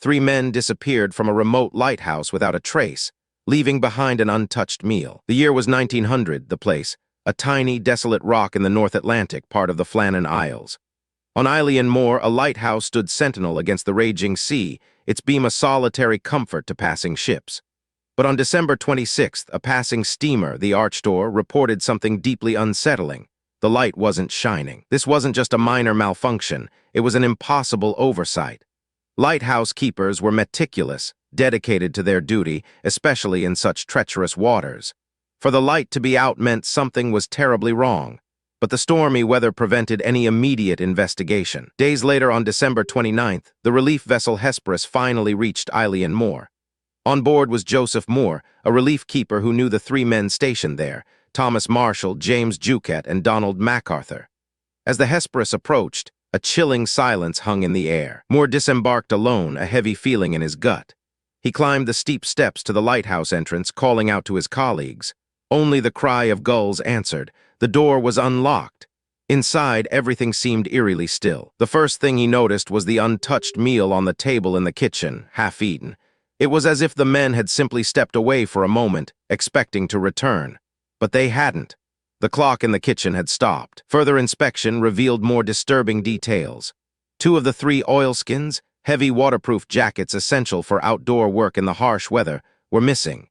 3 men disappeared from a remote lighthouse without a trace, leaving behind an untouched meal. The year was 1900, the place, a tiny, desolate rock in the North Atlantic, part of the Flannan Isles. On Isle Moor, a lighthouse stood sentinel against the raging sea, its beam a solitary comfort to passing ships. But on December 26th, a passing steamer, the Archdor, reported something deeply unsettling. The light wasn't shining. This wasn't just a minor malfunction, it was an impossible oversight. Lighthouse keepers were meticulous, dedicated to their duty, especially in such treacherous waters. For the light to be out meant something was terribly wrong. But the stormy weather prevented any immediate investigation. Days later, on December 29th, the relief vessel Hesperus finally reached Isle Moor. On board was Joseph Moore, a relief keeper who knew the 3 men stationed there, Thomas Marshall, James Juquet, and Donald MacArthur. As the Hesperus approached, a chilling silence hung in the air. Moore disembarked alone, a heavy feeling in his gut. He climbed the steep steps to the lighthouse entrance, calling out to his colleagues. Only the cry of gulls answered. The door was unlocked. Inside, everything seemed eerily still. The first thing he noticed was the untouched meal on the table in the kitchen, half-eaten. It was as if the men had simply stepped away for a moment, expecting to return. But they hadn't. The clock in the kitchen had stopped. Further inspection revealed more disturbing details. 2 of the 3 oilskins, heavy waterproof jackets essential for outdoor work in the harsh weather, were missing.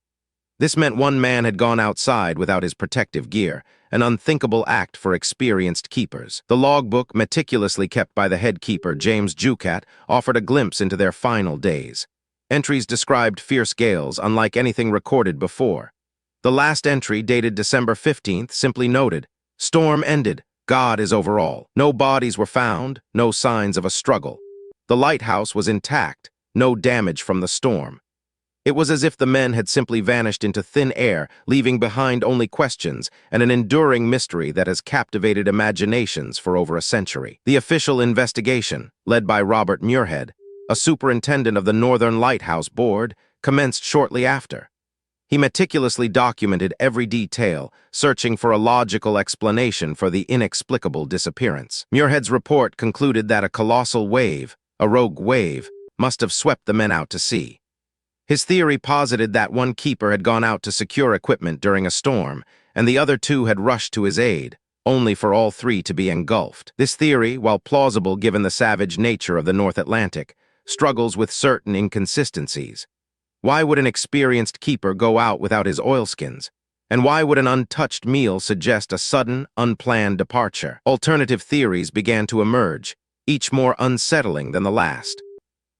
This meant one man had gone outside without his protective gear, an unthinkable act for experienced keepers. The logbook, meticulously kept by the head keeper, James Juquet, offered a glimpse into their final days. Entries described fierce gales, unlike anything recorded before. The last entry, dated December 15th, simply noted, "Storm ended. God is over all." No bodies were found, no signs of a struggle. The lighthouse was intact, no damage from the storm. It was as if the men had simply vanished into thin air, leaving behind only questions and an enduring mystery that has captivated imaginations for over a century. The official investigation, led by Robert Muirhead, a superintendent of the Northern Lighthouse Board, commenced shortly after. He meticulously documented every detail, searching for a logical explanation for the inexplicable disappearance. Muirhead's report concluded that a colossal wave, a rogue wave, must have swept the men out to sea. His theory posited that one keeper had gone out to secure equipment during a storm, and the other 2 had rushed to his aid, only for all 3 to be engulfed. This theory, while plausible given the savage nature of the North Atlantic, struggles with certain inconsistencies. Why would an experienced keeper go out without his oilskins? And why would an untouched meal suggest a sudden, unplanned departure? Alternative theories began to emerge, each more unsettling than the last.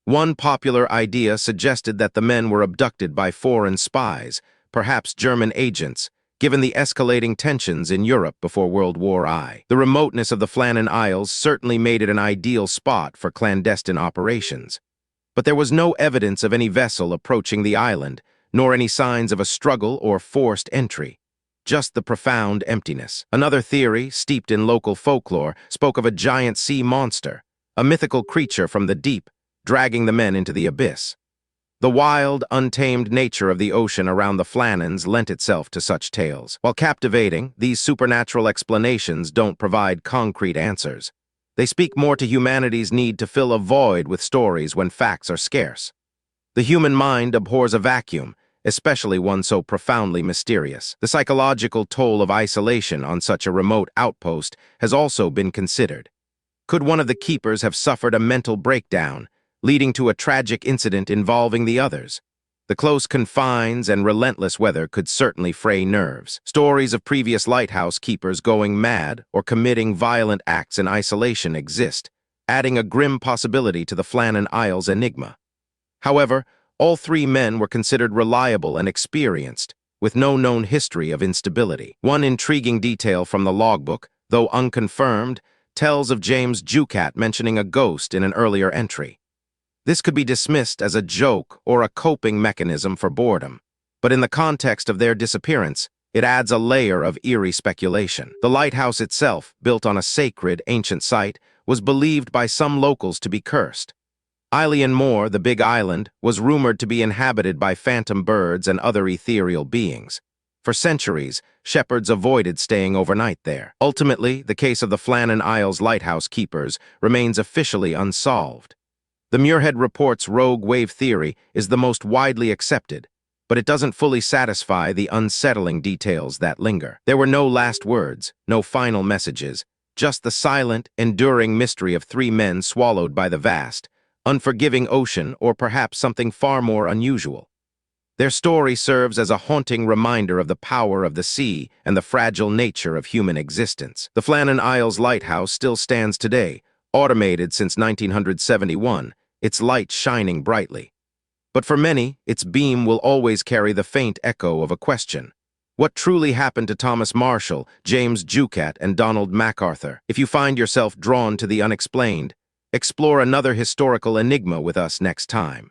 One popular idea suggested that the men were abducted by foreign spies, perhaps German agents, given the escalating tensions in Europe before World War I. The remoteness of the Flannan Isles certainly made it an ideal spot for clandestine operations. But there was no evidence of any vessel approaching the island, nor any signs of a struggle or forced entry. Just the profound emptiness. Another theory, steeped in local folklore, spoke of a giant sea monster, a mythical creature from the deep, dragging the men into the abyss. The wild, untamed nature of the ocean around the Flannans lent itself to such tales. While captivating, these supernatural explanations don't provide concrete answers. They speak more to humanity's need to fill a void with stories when facts are scarce. The human mind abhors a vacuum, especially one so profoundly mysterious. The psychological toll of isolation on such a remote outpost has also been considered. Could one of the keepers have suffered a mental breakdown, leading to a tragic incident involving the others? The close confines and relentless weather could certainly fray nerves. Stories of previous lighthouse keepers going mad or committing violent acts in isolation exist, adding a grim possibility to the Flannan Isles enigma. However, all 3 men were considered reliable and experienced, with no known history of instability. One intriguing detail from the logbook, though unconfirmed, tells of James Juquet mentioning a ghost in an earlier entry. This could be dismissed as a joke or a coping mechanism for boredom, but in the context of their disappearance, it adds a layer of eerie speculation. The lighthouse itself, built on a sacred, ancient site, was believed by some locals to be cursed. Isle Moor, the Big Island, was rumored to be inhabited by phantom birds and other ethereal beings. For centuries, shepherds avoided staying overnight there. Ultimately, the case of the Flannan Isles lighthouse keepers remains officially unsolved. The Muirhead Report's rogue wave theory is the most widely accepted, but it doesn't fully satisfy the unsettling details that linger. There were no last words, no final messages, just the silent, enduring mystery of three men swallowed by the vast, unforgiving ocean, or perhaps something far more unusual. Their story serves as a haunting reminder of the power of the sea and the fragile nature of human existence. The Flannan Isles Lighthouse still stands today, automated since 1971, its light shining brightly. But for many, its beam will always carry the faint echo of a question. What truly happened to Thomas Marshall, James Jucat, and Donald MacArthur? If you find yourself drawn to the unexplained, explore another historical enigma with us next time.